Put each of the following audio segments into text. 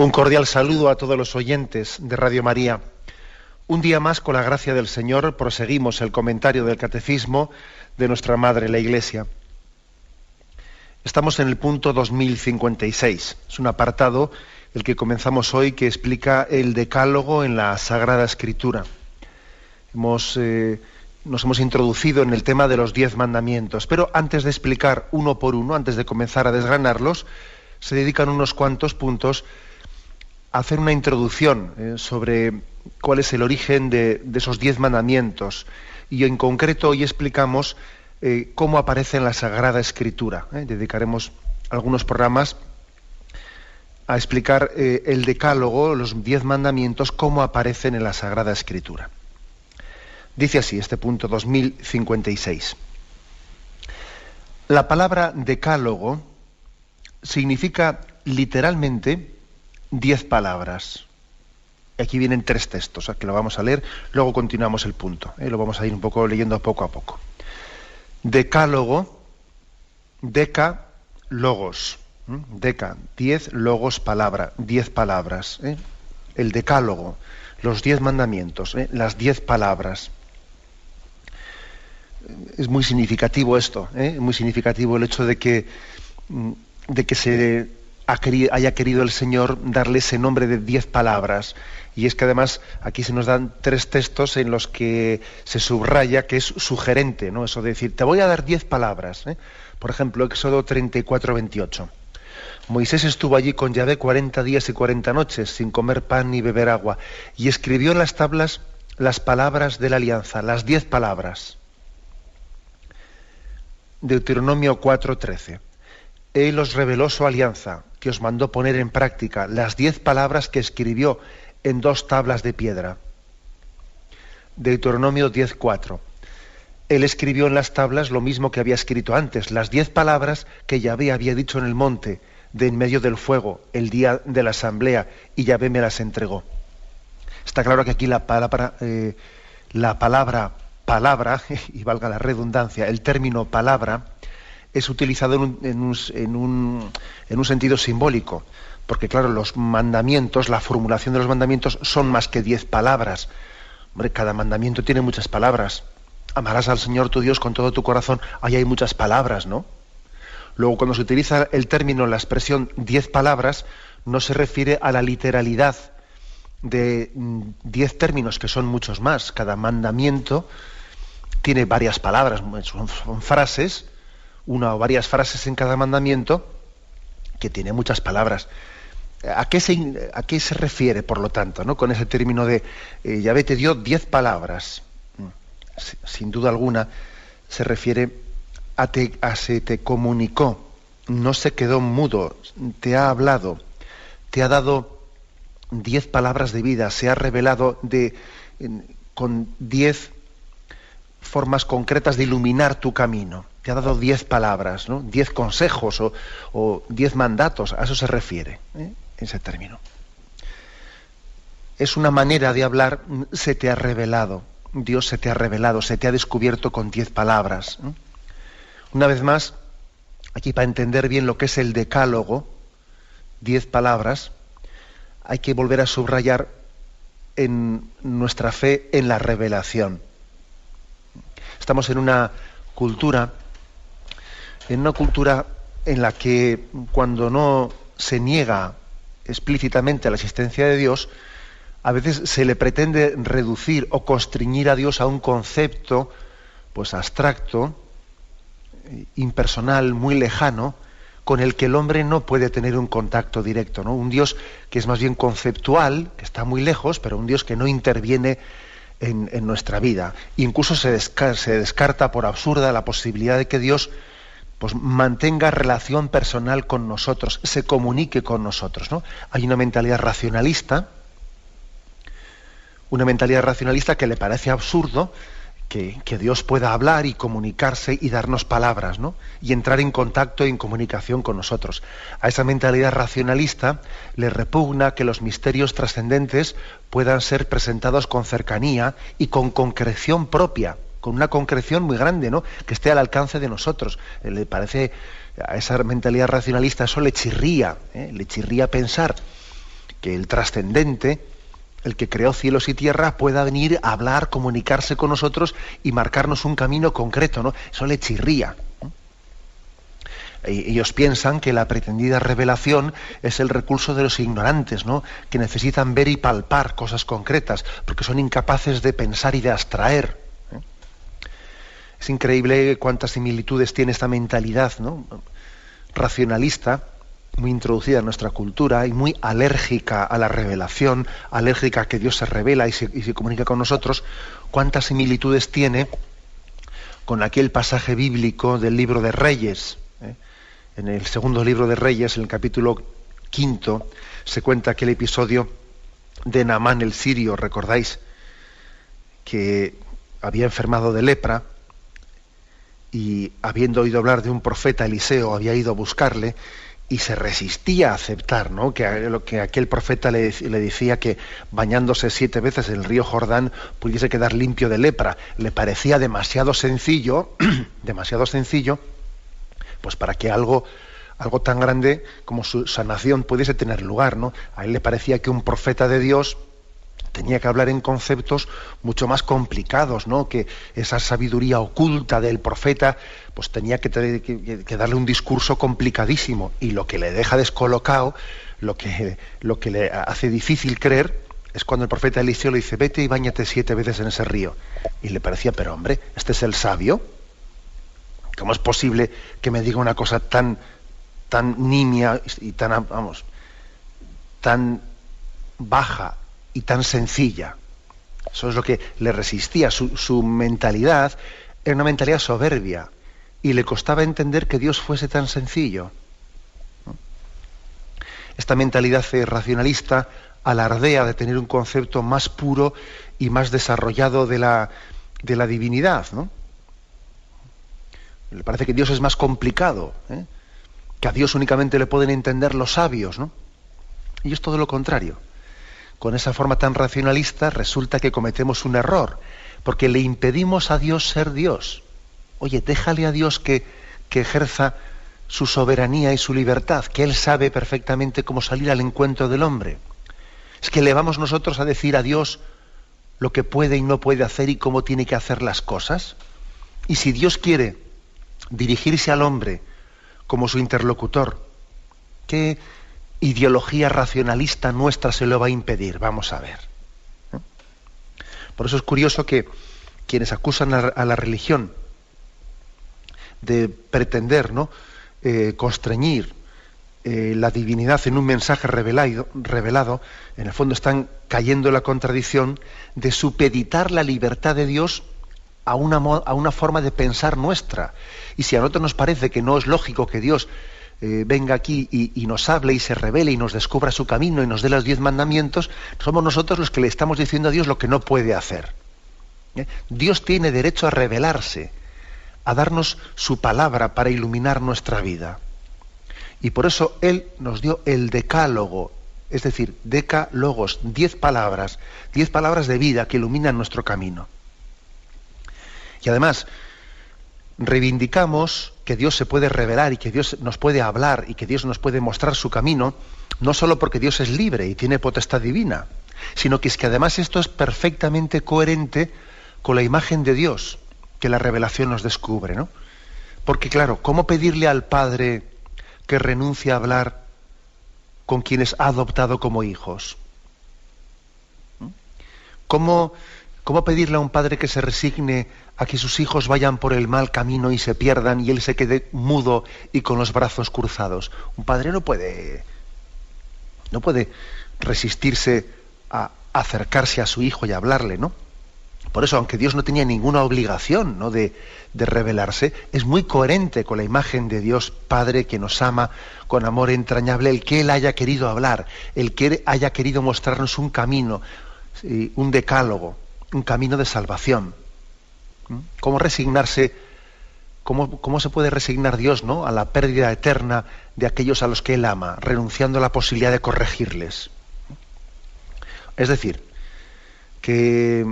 Un cordial saludo a todos los oyentes de Radio María. Un día más, con la gracia del Señor, proseguimos el comentario del Catecismo de nuestra Madre la Iglesia. Estamos en el punto 2056. Es un apartado el que comenzamos hoy que explica el decálogo en la Sagrada Escritura. Nos hemos introducido en el tema de los 10 mandamientos, pero antes de explicar uno por uno, antes de comenzar a desgranarlos, se dedican unos cuantos puntos a hacer una introducción sobre cuál es el origen de esos 10 mandamientos. Y en concreto hoy explicamos cómo aparece en la Sagrada Escritura. Dedicaremos algunos programas a explicar el decálogo, los 10 mandamientos, cómo aparecen en la Sagrada Escritura. Dice así este punto 2056. La palabra decálogo significa literalmente 10 palabras. Aquí vienen 3 textos, que lo vamos a leer, luego continuamos el punto. Lo vamos a ir un poco leyendo poco a poco. Decálogo, deca, logos. Deca, 10, logos, palabra, 10 palabras. El decálogo, los 10 mandamientos, las 10 palabras. Es muy significativo esto, muy significativo el hecho de que se haya querido el Señor darle ese nombre de 10 palabras. Y es que además aquí se nos dan 3 textos en los que se subraya que es sugerente, ¿no? Eso de decir, te voy a dar 10 palabras. Por ejemplo, Éxodo 34, 28. Moisés estuvo allí con Yahvé 40 días y 40 noches, sin comer pan ni beber agua, y escribió en las tablas las palabras de la alianza, las 10 palabras. Deuteronomio 4:13. Él os reveló su alianza, que os mandó poner en práctica las 10 palabras que escribió en 2 tablas de piedra. Deuteronomio 10:4. Él escribió en las tablas lo mismo que había escrito antes, las 10 palabras que Yahvé había dicho en el monte, de en medio del fuego, el día de la asamblea, y Yahvé me las entregó. Está claro que aquí la palabra, y valga la redundancia, el término palabra, es utilizado en un sentido simbólico, porque claro, los mandamientos, la formulación de los mandamientos son más que 10 palabras. Hombre, cada mandamiento tiene muchas palabras. Amarás al Señor tu Dios con todo tu corazón. Ahí hay muchas palabras, ¿no? Luego, cuando se utiliza el término, la expresión 10 palabras, no se refiere a la literalidad de 10 términos, que son muchos más. Cada mandamiento tiene varias palabras, son frases, una o varias frases en cada mandamiento, que tiene muchas palabras. ¿A qué se refiere, por lo tanto, ¿no? Con ese término de Yahvé te dio 10 palabras? Sin duda alguna se refiere se te comunicó, no se quedó mudo, te ha hablado, te ha dado 10 palabras de vida, se ha revelado con 10 formas concretas de iluminar tu camino. Te ha dado 10 palabras, ¿no? 10 consejos o 10 mandatos, a eso se refiere, ese término. Es una manera de hablar, se te ha revelado, Dios se te ha revelado, se te ha descubierto con 10 palabras. Una vez más, aquí para entender bien lo que es el decálogo, 10 palabras, hay que volver a subrayar en nuestra fe en la revelación. Estamos en una cultura en la que cuando no se niega explícitamente la existencia de Dios, a veces se le pretende reducir o constreñir a Dios a un concepto pues abstracto, impersonal, muy lejano, con el que el hombre no puede tener un contacto directo, ¿no? Un Dios que es más bien conceptual, que está muy lejos, pero un Dios que no interviene en nuestra vida. Incluso se descarta por absurda la posibilidad de que Dios pues mantenga relación personal con nosotros, se comunique con nosotros, ¿no? Hay una mentalidad racionalista que le parece absurdo que Dios pueda hablar y comunicarse y darnos palabras, ¿no? Y entrar en contacto y en comunicación con nosotros. A esa mentalidad racionalista le repugna que los misterios trascendentes puedan ser presentados con cercanía y con concreción propia, con una concreción muy grande, ¿no? Que esté al alcance de nosotros. Le parece, a esa mentalidad racionalista eso le chirría pensar que el trascendente, el que creó cielos y tierra, pueda venir a hablar, comunicarse con nosotros y marcarnos un camino concreto, ¿no? Eso le chirría. Ellos piensan que la pretendida revelación es el recurso de los ignorantes, ¿no? Que necesitan ver y palpar cosas concretas, porque son incapaces de pensar y de abstraer. Es increíble cuántas similitudes tiene esta mentalidad, ¿no?, racionalista, muy introducida en nuestra cultura y muy alérgica a la revelación, alérgica a que Dios se revela y se comunica con nosotros. Cuántas similitudes tiene con aquel pasaje bíblico del libro de Reyes. En el segundo libro de Reyes, en el capítulo 5, se cuenta aquel episodio de Naamán el sirio, ¿recordáis? Que había enfermado de lepra y, habiendo oído hablar de un profeta, Eliseo, había ido a buscarle y se resistía a aceptar, ¿no?, que aquel profeta le decía que bañándose 7 veces en el río Jordán pudiese quedar limpio de lepra. Le parecía demasiado sencillo, pues para que algo tan grande como su sanación pudiese tener lugar, ¿no? A él le parecía que un profeta de Dios tenía que hablar en conceptos mucho más complicados, ¿no? Que esa sabiduría oculta del profeta, pues tenía que darle un discurso complicadísimo, y lo que le deja descolocado, lo que le hace difícil creer, es cuando el profeta Eliseo le dice: vete y báñate 7 veces en ese río. Y le parecía, pero hombre, ¿este es el sabio? ¿Cómo es posible que me diga una cosa tan nimia y tan baja y tan sencilla? Eso es lo que le resistía. Su mentalidad era una mentalidad soberbia y le costaba entender que Dios fuese tan sencillo. Esta mentalidad racionalista alardea de tener un concepto más puro y más desarrollado de la divinidad, ¿no? Le parece que Dios es más complicado, que a Dios únicamente le pueden entender los sabios, ¿no? Y es todo lo contrario. Con esa forma tan racionalista resulta que cometemos un error, porque le impedimos a Dios ser Dios. Oye, déjale a Dios que ejerza su soberanía y su libertad, que Él sabe perfectamente cómo salir al encuentro del hombre. Es que le vamos nosotros a decir a Dios lo que puede y no puede hacer y cómo tiene que hacer las cosas. Y si Dios quiere dirigirse al hombre como su interlocutor, ¿qué ideología racionalista nuestra se lo va a impedir? Vamos a ver. Por eso es curioso que quienes acusan a la religión de pretender, ¿no?, constreñir la divinidad en un mensaje revelado, en el fondo están cayendo en la contradicción de supeditar la libertad de Dios a una forma de pensar nuestra. Y si a nosotros nos parece que no es lógico que Dios venga aquí y nos hable y se revele y nos descubra su camino y nos dé los 10 mandamientos, somos nosotros los que le estamos diciendo a Dios lo que no puede hacer. Dios tiene derecho a revelarse, a darnos su palabra para iluminar nuestra vida. Y por eso Él nos dio el decálogo, es decir, decálogos, 10 palabras de vida que iluminan nuestro camino. Y además, reivindicamos que Dios se puede revelar y que Dios nos puede hablar y que Dios nos puede mostrar su camino, no solo porque Dios es libre y tiene potestad divina, sino que es que además esto es perfectamente coherente con la imagen de Dios que la revelación nos descubre, ¿no? Porque claro, ¿cómo pedirle al Padre que renuncie a hablar con quienes ha adoptado como hijos? ¿Cómo pedirle a un padre que se resigne a que sus hijos vayan por el mal camino y se pierdan y él se quede mudo y con los brazos cruzados? Un padre no puede resistirse a acercarse a su hijo y hablarle, ¿no? Por eso, aunque Dios no tenía ninguna obligación, ¿no?, de revelarse, es muy coherente con la imagen de Dios Padre que nos ama con amor entrañable, el que Él haya querido hablar, el que Él haya querido mostrarnos un camino, un decálogo, un camino de salvación. ¿Cómo resignarse? ¿Cómo se puede resignar Dios, ¿no?, a la pérdida eterna de aquellos a los que Él ama, renunciando a la posibilidad de corregirles? Es decir, que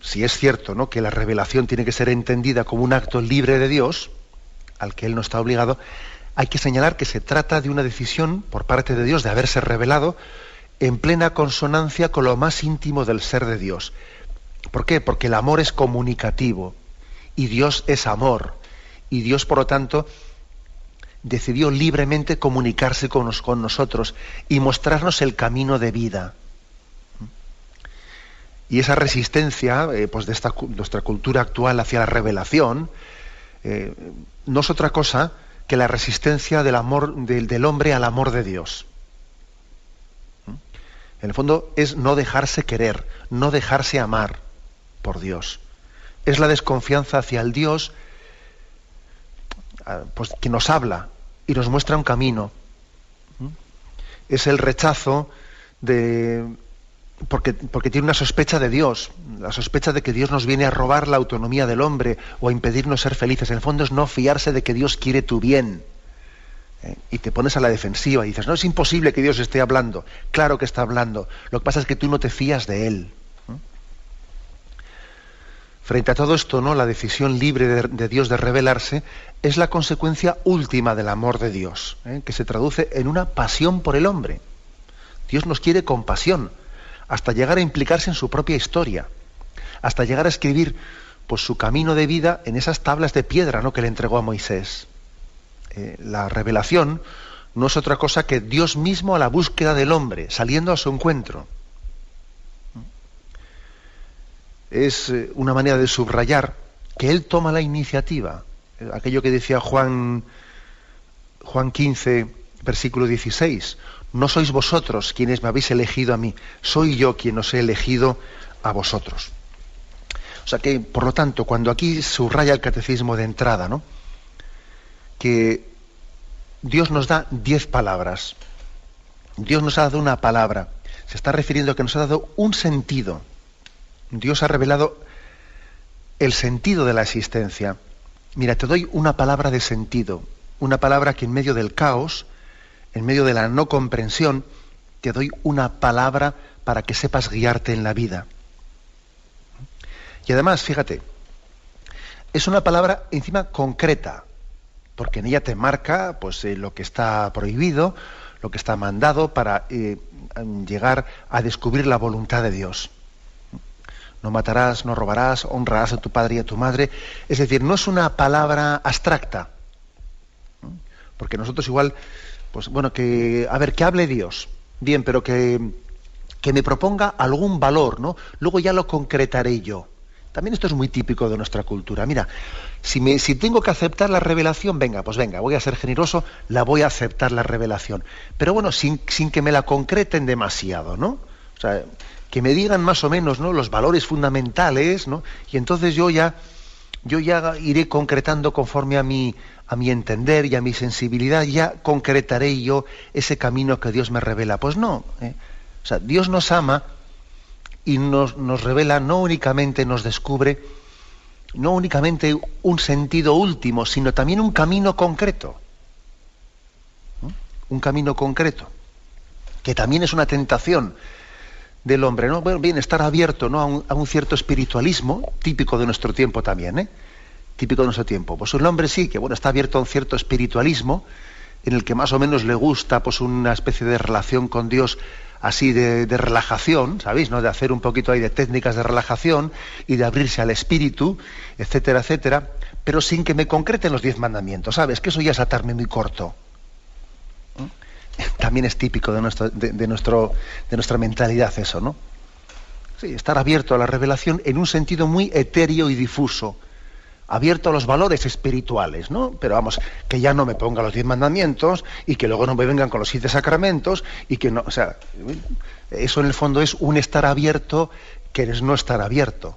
si es cierto, ¿no?, que la revelación tiene que ser entendida como un acto libre de Dios, al que Él no está obligado, hay que señalar que se trata de una decisión por parte de Dios de haberse revelado en plena consonancia con lo más íntimo del ser de Dios. ¿Por qué? Porque el amor es comunicativo y Dios es amor. Y Dios, por lo tanto, decidió libremente comunicarse con nosotros y mostrarnos el camino de vida. Y esa resistencia pues de nuestra cultura actual hacia la revelación no es otra cosa que la resistencia del amor del hombre al amor de Dios. En el fondo es no dejarse querer, no dejarse amar por Dios. Es la desconfianza hacia el Dios pues, que nos habla y nos muestra un camino. Es el rechazo porque tiene una sospecha de Dios, la sospecha de que Dios nos viene a robar la autonomía del hombre o a impedirnos ser felices. En el fondo es no fiarse de que Dios quiere tu bien. Y te pones a la defensiva y dices, no, es imposible que Dios esté hablando. Claro que está hablando. Lo que pasa es que tú no te fías de Él. Frente a todo esto, ¿no? La decisión libre de Dios de revelarse es la consecuencia última del amor de Dios, que se traduce en una pasión por el hombre. Dios nos quiere con pasión, hasta llegar a implicarse en su propia historia, hasta llegar a escribir pues, su camino de vida en esas tablas de piedra, ¿no? que le entregó a Moisés. La revelación no es otra cosa que Dios mismo a la búsqueda del hombre, saliendo a su encuentro. Es una manera de subrayar que Él toma la iniciativa. Aquello que decía Juan 15, versículo 16. No sois vosotros quienes me habéis elegido a mí, soy yo quien os he elegido a vosotros. O sea que, por lo tanto, cuando aquí subraya el catecismo de entrada, ¿no? Que Dios nos da 10 palabras. Dios nos ha dado una palabra. Se está refiriendo a que nos ha dado un sentido. Dios ha revelado el sentido de la existencia. Mira, te doy una palabra de sentido, una palabra que en medio del caos, en medio de la no comprensión, te doy una palabra para que sepas guiarte en la vida. Y además, fíjate, es una palabra encima concreta, porque en ella te marca pues, lo que está prohibido, lo que está mandado para llegar a descubrir la voluntad de Dios. No matarás, no robarás, honrarás a tu padre y a tu madre. Es decir, no es una palabra abstracta. Porque nosotros igual, pues bueno, que hable Dios. Bien, pero que me proponga algún valor, ¿no? Luego ya lo concretaré yo. También esto es muy típico de nuestra cultura. Mira, si tengo que aceptar la revelación, venga, voy a ser generoso, la voy a aceptar la revelación. Pero bueno, sin que me la concreten demasiado, ¿no? O sea, que me digan más o menos, ¿no? Los valores fundamentales, ¿no? Y entonces yo ya iré concretando conforme a mi entender y a mi sensibilidad, ya concretaré yo ese camino que Dios me revela. Pues no. O sea, Dios nos ama y nos revela, no únicamente nos descubre, no únicamente un sentido último, sino también un camino concreto. Un camino concreto, que también es una tentación del hombre, ¿no? Bueno, bien, estar abierto, ¿no? a un cierto espiritualismo, típico de nuestro tiempo también, típico de nuestro tiempo. Pues el hombre sí, que bueno, está abierto a un cierto espiritualismo, en el que más o menos le gusta pues una especie de relación con Dios así de relajación, ¿sabéis? ¿No? De hacer un poquito ahí de técnicas de relajación y de abrirse al espíritu, etcétera, etcétera, pero sin que me concreten los 10 mandamientos, ¿sabes? Que eso ya es atarme muy corto. También es típico de nuestra mentalidad eso, ¿no? Sí, estar abierto a la revelación en un sentido muy etéreo y difuso, abierto a los valores espirituales, ¿no? Pero vamos, que ya no me ponga los 10 mandamientos y que luego no me vengan con los 7 sacramentos y que no, o sea, eso en el fondo es un estar abierto que es no estar abierto.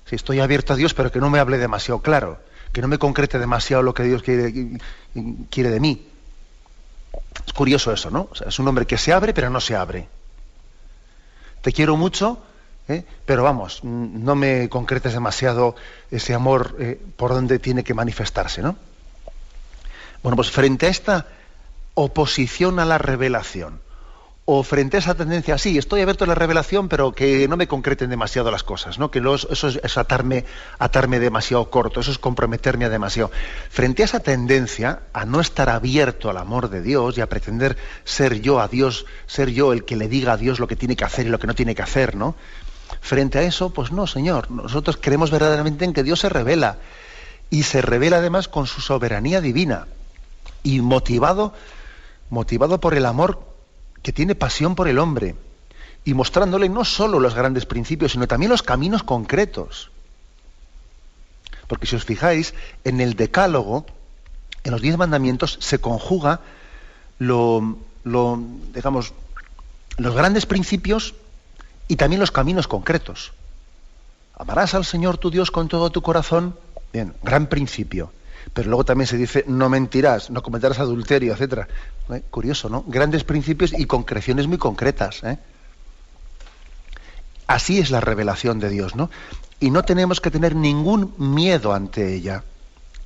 Si estoy abierto a Dios, pero que no me hable demasiado claro, que no me concrete demasiado lo que Dios quiere de mí. Es curioso eso, ¿no? O sea, es un hombre que se abre, pero no se abre. Te quiero mucho, pero vamos, no me concretes demasiado ese amor por donde tiene que manifestarse, ¿no? Bueno, pues frente a esta oposición a la revelación, O frente a esa tendencia, sí, estoy abierto a la revelación, pero que no me concreten demasiado las cosas, ¿no? Que eso es atarme demasiado corto, eso es comprometerme a demasiado. Frente a esa tendencia a no estar abierto al amor de Dios y a pretender ser yo a Dios, ser yo el que le diga a Dios lo que tiene que hacer y lo que no tiene que hacer, ¿no? Frente a eso, pues no, Señor, nosotros creemos verdaderamente en que Dios se revela, y se revela además con su soberanía divina, y motivado por el amor que tiene pasión por el hombre, y mostrándole no solo los grandes principios, sino también los caminos concretos. Porque si os fijáis, en el Decálogo, en los 10 mandamientos, se conjuga digamos, los grandes principios y también los caminos concretos. Amarás al Señor tu Dios con todo tu corazón. Bien, gran principio. Pero luego también se dice, no mentirás, no cometerás adulterio, etcétera. Curioso, ¿no? Grandes principios y concreciones muy concretas, ¿eh? Así es la revelación de Dios, ¿no? Y no tenemos que tener ningún miedo ante ella.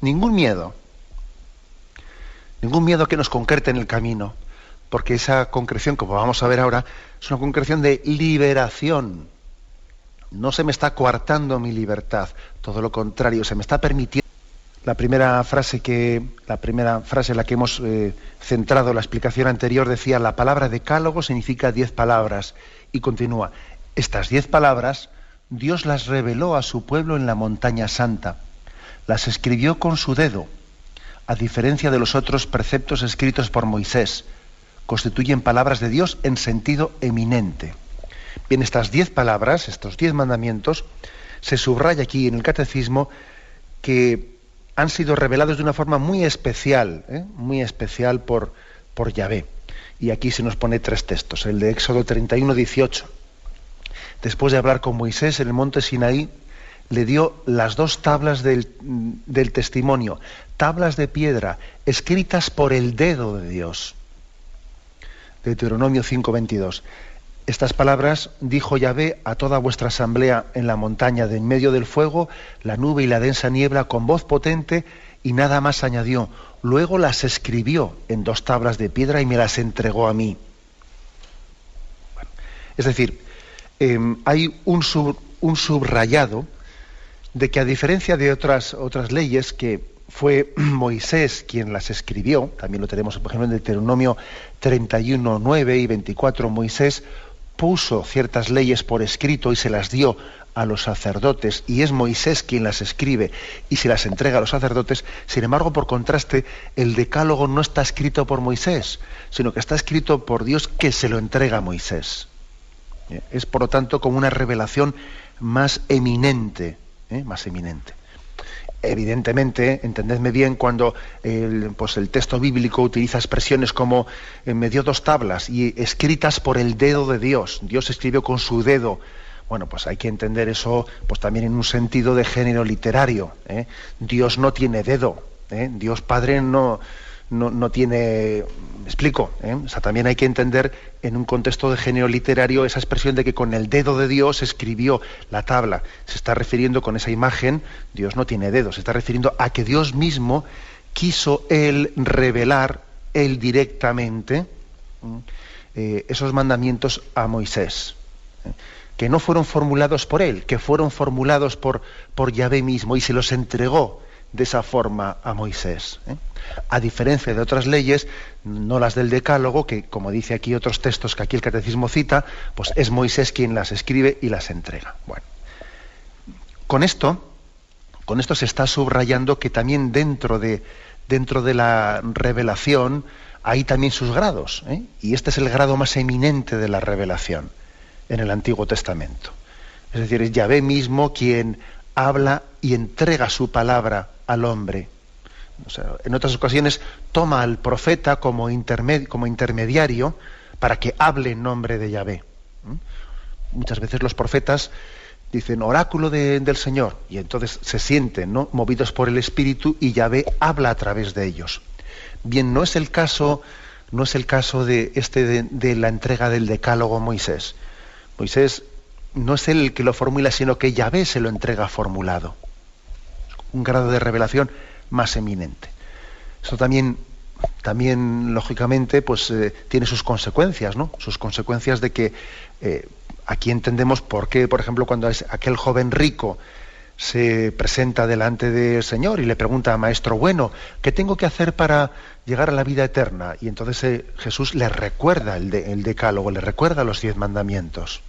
Ningún miedo. Ningún miedo que nos concrete en el camino. Porque esa concreción, como vamos a ver ahora, es una concreción de liberación. No se me está coartando mi libertad. Todo lo contrario, se me está permitiendo. La primera frase en la que hemos centrado la explicación anterior decía: la palabra decálogo significa 10 palabras, y continúa: estas 10 palabras Dios las reveló a su pueblo en la montaña santa, las escribió con su dedo, a diferencia de los otros preceptos escritos por Moisés, constituyen palabras de Dios en sentido eminente. Bien, estas 10 palabras, estos 10 mandamientos, se subraya aquí en el Catecismo que han sido revelados de una forma muy especial por Yahvé. Y aquí se nos pone 3 textos. El de Éxodo 31, 18. Después de hablar con Moisés en el monte Sinaí, le dio las 2 tablas del testimonio, tablas de piedra, escritas por el dedo de Dios. Deuteronomio 5, 22. Estas palabras dijo Yahvé a toda vuestra asamblea en la montaña de en medio del fuego, la nube y la densa niebla, con voz potente, y nada más añadió. Luego las escribió en 2 tablas de piedra y me las entregó a mí. Bueno, es decir, hay un subrayado de que, a diferencia de otras leyes que fue Moisés quien las escribió, también lo tenemos por ejemplo en Deuteronomio 31, 9 y 24, Moisés puso ciertas leyes por escrito y se las dio a los sacerdotes, y es Moisés quien las escribe y se las entrega a los sacerdotes. Sin embargo, por contraste, el Decálogo no está escrito por Moisés, sino que está escrito por Dios, que se lo entrega a Moisés. Es, por lo tanto, como una revelación más eminente, más eminente. Evidentemente, entendedme bien, cuando el texto bíblico utiliza expresiones como me dio 2 tablas y escritas por el dedo de Dios, Dios escribió con su dedo. Bueno, pues hay que entender eso pues también en un sentido de género literario, ¿eh? Dios no tiene dedo, ¿eh? Dios Padre no tiene... ¿Me explico? O sea, también hay que entender en un contexto de género literario esa expresión de que con el dedo de Dios escribió la tabla. Se está refiriendo con esa imagen, Dios no tiene dedos, se está refiriendo a que Dios mismo quiso Él revelar, Él directamente, esos mandamientos a Moisés. Que no fueron formulados por Él, que fueron formulados por Yahvé mismo, y se los entregó de esa forma a Moisés. A diferencia de otras leyes, no las del Decálogo, que, como dice aquí otros textos que aquí el Catecismo cita, pues es Moisés quien las escribe y las entrega. Bueno, con esto se está subrayando que también dentro de la revelación hay también sus grados, y este es el grado más eminente de la revelación en el Antiguo Testamento. Es decir, es Yahvé mismo quien habla y entrega su palabra al hombre. O sea, en otras ocasiones toma al profeta como intermediario para que hable en nombre de Yahvé. Muchas veces los profetas dicen oráculo del Señor, y entonces se sienten, ¿no?, movidos por el Espíritu, y Yahvé habla a través de ellos. Bien, no es el caso de la entrega del Decálogo a Moisés. Moisés no es él el que lo formula, sino que Yahvé se lo entrega formulado. Un grado de revelación más eminente. Esto también también, lógicamente, pues tiene sus consecuencias, ¿no? Sus consecuencias de que aquí entendemos por qué, por ejemplo, cuando aquel joven rico se presenta delante del Señor y le pregunta, maestro bueno, ¿qué tengo que hacer para llegar a la vida eterna? Y entonces Jesús le recuerda el decálogo, le recuerda los 10 mandamientos.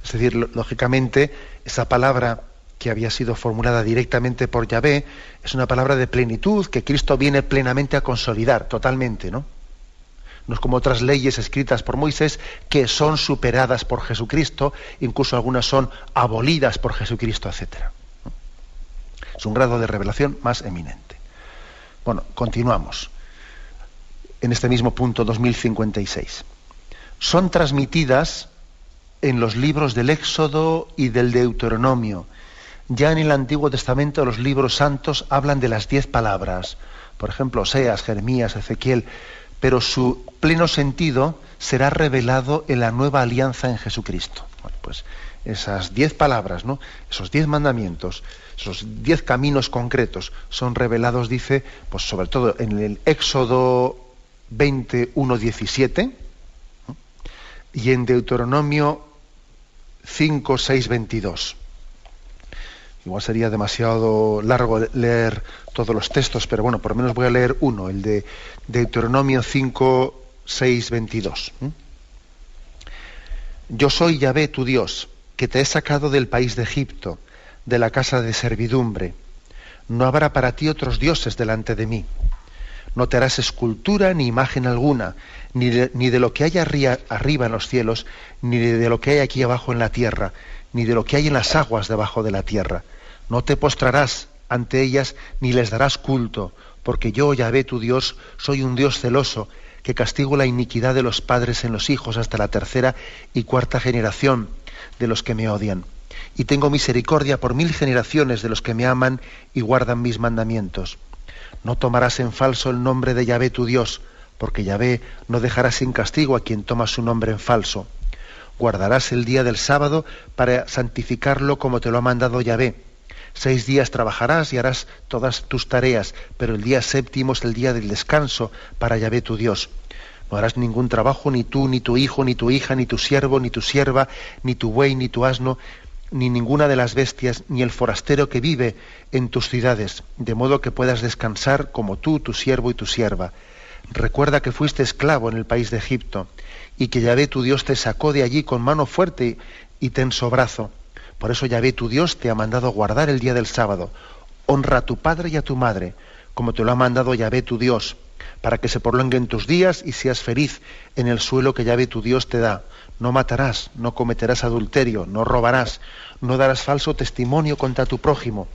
Es decir, lógicamente, esa palabra que había sido formulada directamente por Yahvé es una palabra de plenitud que Cristo viene plenamente a consolidar, totalmente, ¿no? No es como otras leyes escritas por Moisés que son superadas por Jesucristo, incluso algunas son abolidas por Jesucristo, etc. Es un grado de revelación más eminente. Bueno, continuamos. En este mismo punto 2056. Son transmitidas en los libros del Éxodo y del Deuteronomio. Ya en el Antiguo Testamento los libros santos hablan de las 10 palabras. Por ejemplo, Oseas, Jeremías, Ezequiel. Pero su pleno sentido será revelado en la nueva alianza en Jesucristo. Bueno, pues esas 10 palabras, ¿no? Esos 10 mandamientos, esos 10 caminos concretos son revelados, dice, pues sobre todo en el Éxodo 21:17 y en Deuteronomio 5:6-22. Igual sería demasiado largo leer todos los textos, pero bueno, por lo menos voy a leer uno, el de Deuteronomio 5:6-22. Yo soy Yahvé tu Dios, que te he sacado del país de Egipto, de la casa de servidumbre. No habrá para ti otros dioses delante de mí. No te harás escultura ni imagen alguna, ni de lo que hay arriba en los cielos, ni de lo que hay aquí abajo en la tierra, ni de lo que hay en las aguas debajo de la tierra. No te postrarás ante ellas ni les darás culto, porque yo, Yahvé tu Dios, soy un Dios celoso, que castigo la iniquidad de los padres en los hijos hasta la 3ª y 4ª generación de los que me odian. Y tengo misericordia por 1000 generaciones de los que me aman y guardan mis mandamientos. No tomarás en falso el nombre de Yahvé tu Dios, porque Yahvé no dejará sin castigo a quien toma su nombre en falso. Guardarás el día del sábado para santificarlo como te lo ha mandado Yahvé. 6 días trabajarás y harás todas tus tareas, pero el día 7º es el día del descanso para Yahvé tu Dios. No harás ningún trabajo, ni tú, ni tu hijo, ni tu hija, ni tu siervo, ni tu sierva, ni tu buey, ni tu asno, ni ninguna de las bestias, ni el forastero que vive en tus ciudades, de modo que puedas descansar como tú, tu siervo y tu sierva. Recuerda que fuiste esclavo en el país de Egipto, y que Yahvé tu Dios te sacó de allí con mano fuerte y tenso brazo. Por eso Yahvé tu Dios te ha mandado guardar el día del sábado. Honra a tu padre y a tu madre, como te lo ha mandado Yahvé tu Dios, para que se prolonguen tus días y seas feliz en el suelo que Yahvé tu Dios te da. No matarás, no cometerás adulterio, no robarás, no darás falso testimonio contra tu prójimo,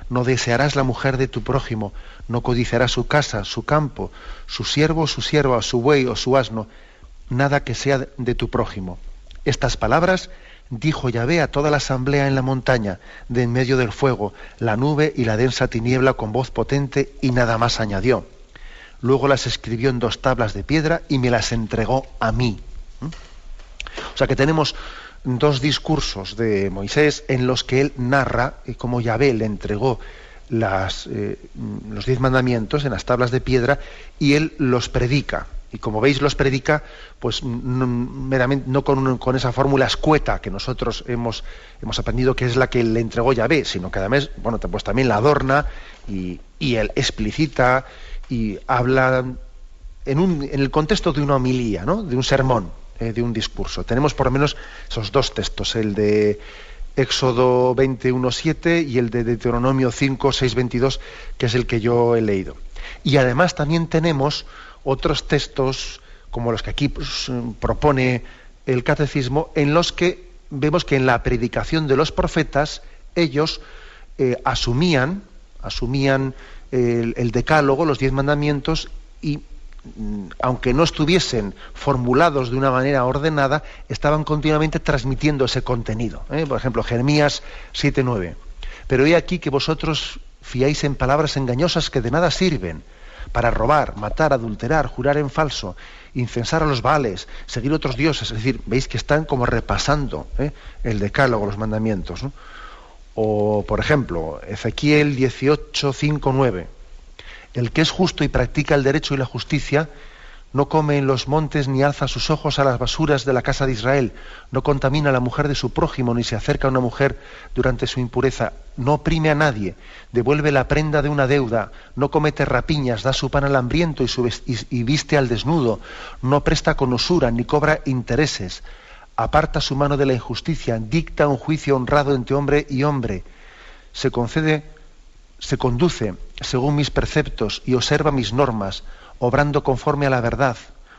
no desearás la mujer de tu prójimo, no codiciarás su casa, su campo, su siervo o su sierva, su buey o su asno, nada que sea de tu prójimo. Estas palabras dijo Yahvé a toda la asamblea en la montaña, de en medio del fuego, la nube y la densa tiniebla con voz potente, y nada más añadió. Luego las escribió en 2 tablas de piedra y me las entregó a mí. O sea que tenemos 2 discursos de Moisés en los que él narra cómo Yahvé le entregó los 10 mandamientos en las tablas de piedra y él los predica. Y como veis, los predica pues meramente, no con esa fórmula escueta que nosotros hemos aprendido que es la que le entregó Yahvé, sino que además, bueno, pues también la adorna y él explicita y habla en el contexto de una homilía, ¿no? De un sermón, de un discurso. Tenemos por lo menos esos 2 textos, el de Éxodo 21:7 y el de Deuteronomio 5:6-22, que es el que yo he leído. Y además también tenemos otros textos, como los que aquí propone el catecismo, en los que vemos que en la predicación de los profetas ellos asumían el decálogo, los 10 mandamientos, y aunque no estuviesen formulados de una manera ordenada, estaban continuamente transmitiendo ese contenido. Por ejemplo, Jeremías 7:9. Pero he aquí que vosotros fiáis en palabras engañosas que de nada sirven, para robar, matar, adulterar, jurar en falso, incensar a los Baales, seguir otros dioses. Es decir, veis que están como repasando el decálogo, los mandamientos, ¿no? O, por ejemplo, Ezequiel 18:5-9. El que es justo y practica el derecho y la justicia no come en los montes ni alza sus ojos a las basuras de la casa de Israel, no contamina a la mujer de su prójimo, ni se acerca a una mujer durante su impureza, no oprime a nadie, devuelve la prenda de una deuda, no comete rapiñas, da su pan al hambriento y viste al desnudo, no presta con usura ni cobra intereses, aparta su mano de la injusticia, dicta un juicio honrado entre hombre y hombre, se conduce según mis preceptos y observa mis normas, obrando conforme a la verdad.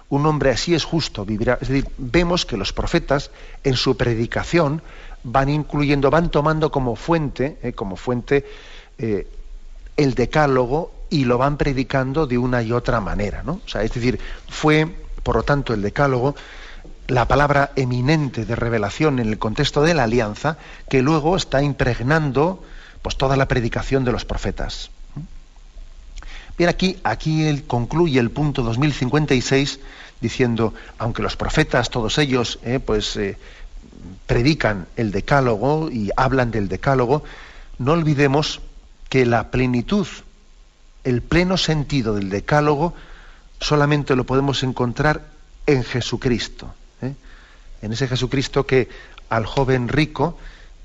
Un hombre así es justo, vivirá. Es decir, vemos que los profetas en su predicación van incluyendo, van tomando como fuente el decálogo y lo van predicando de una y otra manera, ¿no? O sea, es decir, fue, por lo tanto, el decálogo la palabra eminente de revelación en el contexto de la alianza, que luego está impregnando pues toda la predicación de los profetas. Bien, aquí él concluye el punto 2056 diciendo, aunque los profetas, todos ellos, predican el decálogo y hablan del decálogo, no olvidemos que la plenitud, el pleno sentido del decálogo, solamente lo podemos encontrar en Jesucristo. En ese Jesucristo que al joven rico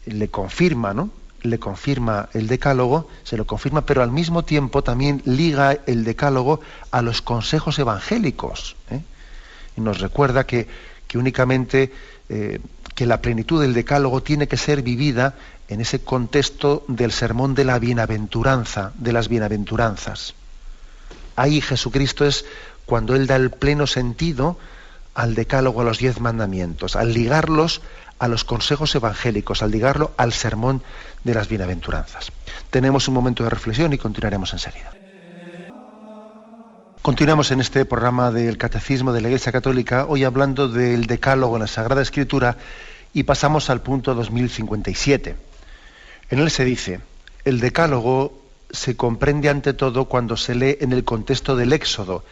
le confirma, ¿no? Le confirma el decálogo, se lo confirma, pero al mismo tiempo también liga el decálogo a los consejos evangélicos. Y nos recuerda que únicamente que la plenitud del decálogo tiene que ser vivida en ese contexto del sermón de la bienaventuranza, de las bienaventuranzas. Ahí Jesucristo es cuando Él da el pleno sentido al decálogo, a los 10 mandamientos, al ligarlos a los consejos evangélicos, al ligarlo al sermón de las bienaventuranzas. Tenemos un momento de reflexión y continuaremos enseguida. Continuamos en este programa del Catecismo de la Iglesia Católica, hoy hablando del decálogo en la Sagrada Escritura, y pasamos al punto 2057. En él se dice, el decálogo se comprende ante todo cuando se lee en el contexto del Éxodo,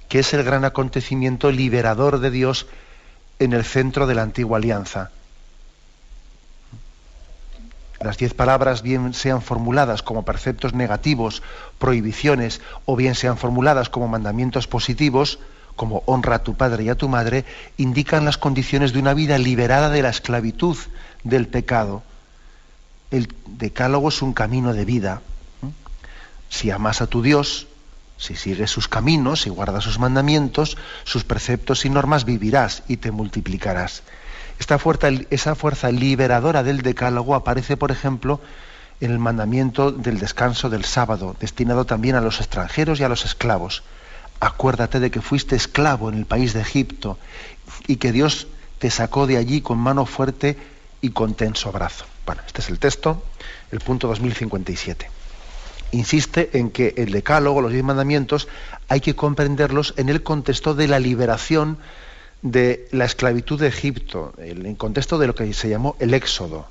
que es el gran acontecimiento liberador de Dios en el centro de la antigua alianza. Las 10 palabras bien sean formuladas como preceptos negativos, prohibiciones, o bien sean formuladas como mandamientos positivos, como honra a tu padre y a tu madre, indican las condiciones de una vida liberada de la esclavitud del pecado. El decálogo es un camino de vida. Si amas a tu Dios, si sigues sus caminos, si guardas sus mandamientos, sus preceptos y normas, vivirás y te multiplicarás. Esa fuerza liberadora del decálogo aparece, por ejemplo, en el mandamiento del descanso del sábado, destinado también a los extranjeros y a los esclavos. Acuérdate de que fuiste esclavo en el país de Egipto y que Dios te sacó de allí con mano fuerte y con tenso brazo. Bueno, este es el texto, el punto 2057. Insiste en que el decálogo, los 10 mandamientos, hay que comprenderlos en el contexto de la liberación de la esclavitud de Egipto, en el contexto de lo que se llamó el Éxodo,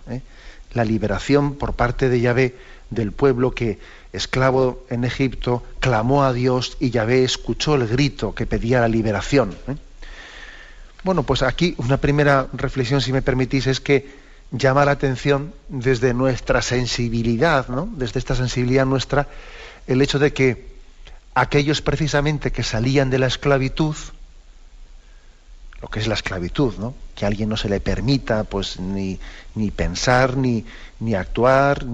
la liberación por parte de Yahvé del pueblo que, esclavo en Egipto, clamó a Dios y Yahvé escuchó el grito que pedía la liberación. Bueno, pues aquí una primera reflexión, si me permitís, es que llama la atención desde nuestra sensibilidad, ¿no? Desde esta sensibilidad nuestra, el hecho de que aquellos precisamente que salían de la esclavitud, lo que es la esclavitud, ¿no? Que a alguien no se le permita pues ni pensar, ni actuar,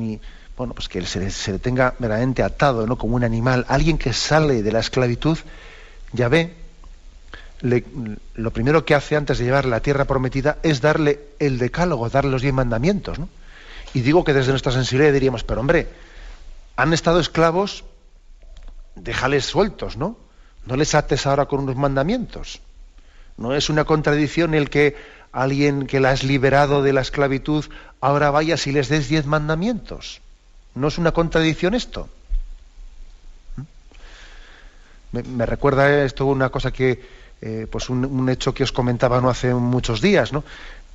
bueno, pues que se le tenga verdaderamente atado, ¿no? Como un animal. Alguien que sale de la esclavitud, Yahvé, lo primero que hace antes de llevarle a la tierra prometida es darle el decálogo, darle los 10 mandamientos, ¿no? Y digo que desde nuestra sensibilidad diríamos, pero hombre, han estado esclavos, déjales sueltos, ¿no? No les ates ahora con unos mandamientos. No es una contradicción el que alguien que la has liberado de la esclavitud ahora vayas y les des 10 mandamientos. ¿No es una contradicción esto? Me recuerda esto una cosa que, pues un hecho que os comentaba no hace muchos días, ¿no?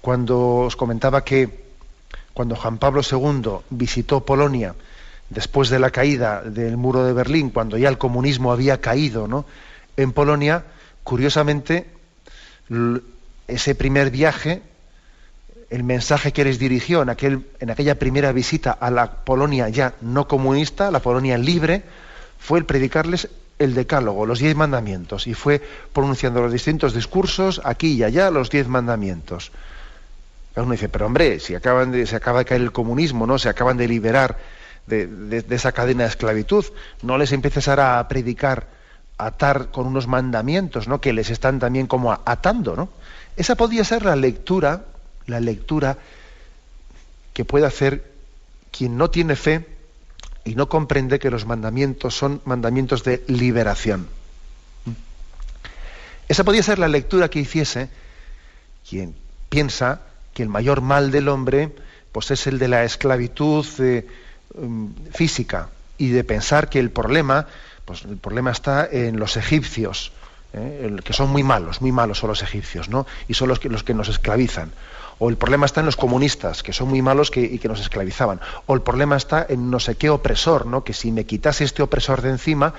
Cuando os comentaba que cuando Juan Pablo II visitó Polonia después de la caída del muro de Berlín, cuando ya el comunismo había caído, ¿no? En Polonia, curiosamente, ese primer viaje, el mensaje que les dirigió en aquella primera visita a la Polonia ya no comunista, la Polonia libre, fue el predicarles el decálogo, los 10 mandamientos, y fue pronunciando los distintos discursos aquí y allá los 10 mandamientos. Uno dice, pero hombre, se acaba de caer el comunismo, ¿no? Se acaban de liberar de esa cadena de esclavitud, no les empieces ahora a predicar, a atar con unos mandamientos, ¿no? Que les están también como atando, ¿no? Esa podría ser la lectura que puede hacer quien no tiene fe y no comprende que los mandamientos son mandamientos de liberación. Esa podría ser la lectura que hiciese quien piensa que el mayor mal del hombre pues es el de la esclavitud física, y de pensar que el problema está en los egipcios, que son muy malos son los egipcios, ¿no? Y son los que nos esclavizan. O el problema está en los comunistas, que son muy malos y que nos esclavizaban. O el problema está en no sé qué opresor, ¿no? Que si me quitase este opresor de encima,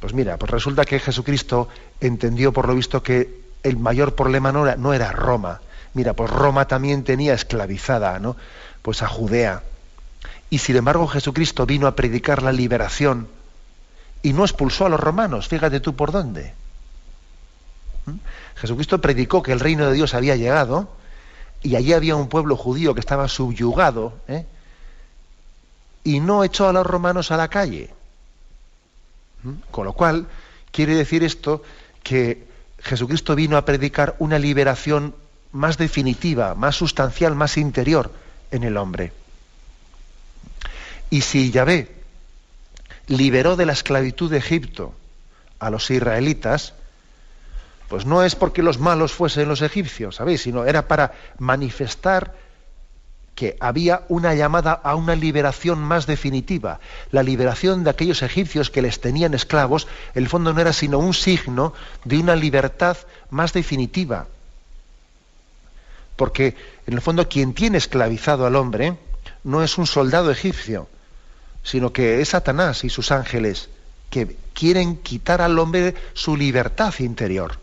pues mira, pues resulta que Jesucristo entendió por lo visto que el mayor problema no era Roma. Mira, pues Roma también tenía esclavizada, ¿no? Pues a Judea. Y sin embargo Jesucristo vino a predicar la liberación y no expulsó a los romanos. Fíjate tú por dónde. Jesucristo predicó que el reino de Dios había llegado y allí había un pueblo judío que estaba subyugado, y no echó a los romanos a la calle. Con lo cual, quiere decir esto que Jesucristo vino a predicar una liberación más definitiva, más sustancial, más interior en el hombre. Y si Yahvé liberó de la esclavitud de Egipto a los israelitas, pues no es porque los malos fuesen los egipcios, ¿sabéis? Sino era para manifestar que había una llamada a una liberación más definitiva. La liberación de aquellos egipcios que les tenían esclavos, en el fondo no era sino un signo de una libertad más definitiva. Porque en el fondo quien tiene esclavizado al hombre no es un soldado egipcio, sino que es Satanás y sus ángeles, que quieren quitar al hombre su libertad interior.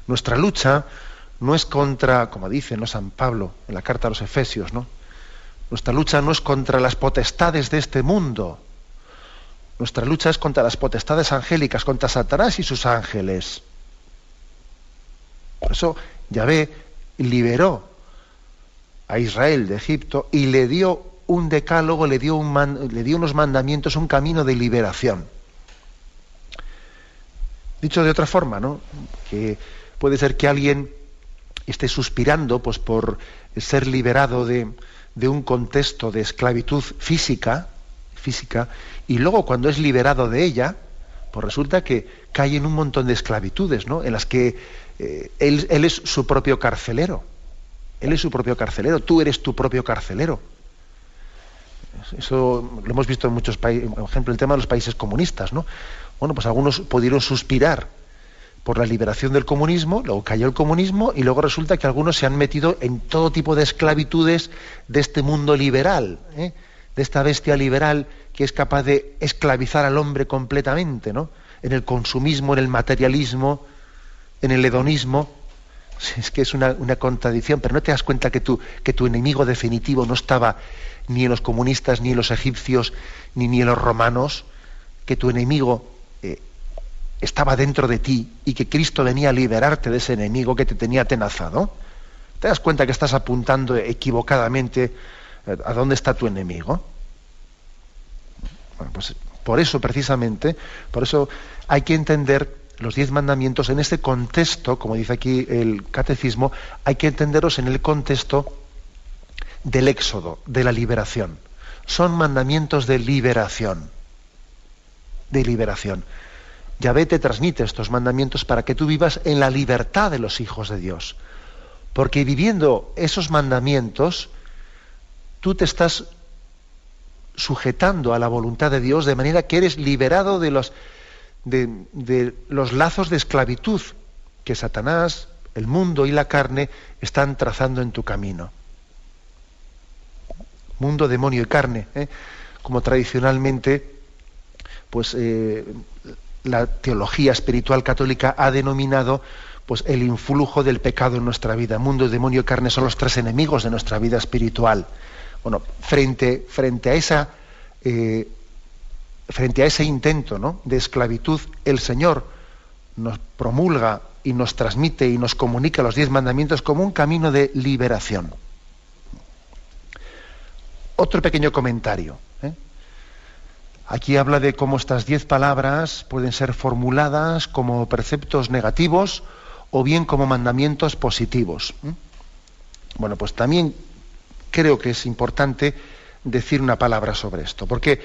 Nuestra lucha no es contra, como dice, ¿no?, San Pablo en la carta a los Efesios, ¿no? Nuestra lucha no es contra las potestades de este mundo. Nuestra lucha es contra las potestades angélicas, contra Satanás y sus ángeles. Por eso Yahvé liberó a Israel de Egipto y le dio un decálogo, le dio unos mandamientos, un camino de liberación. Dicho de otra forma, ¿no?, que puede ser que alguien esté suspirando pues por ser liberado de un contexto de esclavitud física, y luego cuando es liberado de ella, pues resulta que cae en un montón de esclavitudes, ¿no?, en las que él es su propio carcelero. Él es su propio carcelero, tú eres tu propio carcelero. Eso lo hemos visto en muchos países, por ejemplo, el tema de los países comunistas, ¿no? Bueno, pues algunos pudieron suspirar por la liberación del comunismo, luego cayó el comunismo y luego resulta que algunos se han metido en todo tipo de esclavitudes de este mundo liberal, de esta bestia liberal que es capaz de esclavizar al hombre completamente, ¿no? En el consumismo, en el materialismo, en el hedonismo. Es que es una contradicción, pero no te das cuenta que tu enemigo definitivo no estaba ni en los comunistas, ni en los egipcios, ni en los romanos, que tu enemigo estaba dentro de ti y que Cristo venía a liberarte de ese enemigo que te tenía atenazado. ¿Te das cuenta que estás apuntando equivocadamente a dónde está tu enemigo? Bueno, pues por eso precisamente, por eso hay que entender los 10 mandamientos en este contexto, como dice aquí el catecismo, hay que entenderlos en el contexto del éxodo, de la liberación. Son mandamientos de liberación. De liberación. Yahvé te transmite estos mandamientos para que tú vivas en la libertad de los hijos de Dios. Porque viviendo esos mandamientos, tú te estás sujetando a la voluntad de Dios de manera que eres liberado de los lazos de esclavitud que Satanás, el mundo y la carne están trazando en tu camino. Mundo, demonio y carne, como tradicionalmente pues la teología espiritual católica ha denominado pues el influjo del pecado en nuestra vida. Mundo, demonio y carne son los 3 enemigos de nuestra vida espiritual. Bueno, frente a esa frente a ese intento, ¿no?, de esclavitud, el Señor nos promulga y nos transmite y nos comunica los 10 mandamientos como un camino de liberación. Otro pequeño comentario. Aquí habla de cómo estas 10 palabras pueden ser formuladas como preceptos negativos o bien como mandamientos positivos. Bueno, pues también creo que es importante decir una palabra sobre esto, porque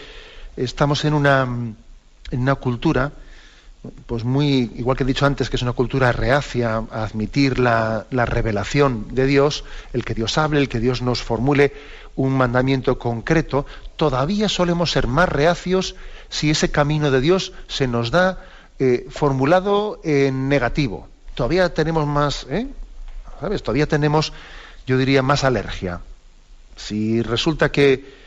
estamos en una cultura, pues muy, igual que he dicho antes, que es una cultura reacia a admitir la revelación de Dios, el que Dios hable, el que Dios nos formule un mandamiento concreto. Todavía solemos ser más reacios si ese camino de Dios se nos da formulado en negativo. Todavía tenemos más, ¿sabes? Todavía tenemos, yo diría, más alergia. Si resulta que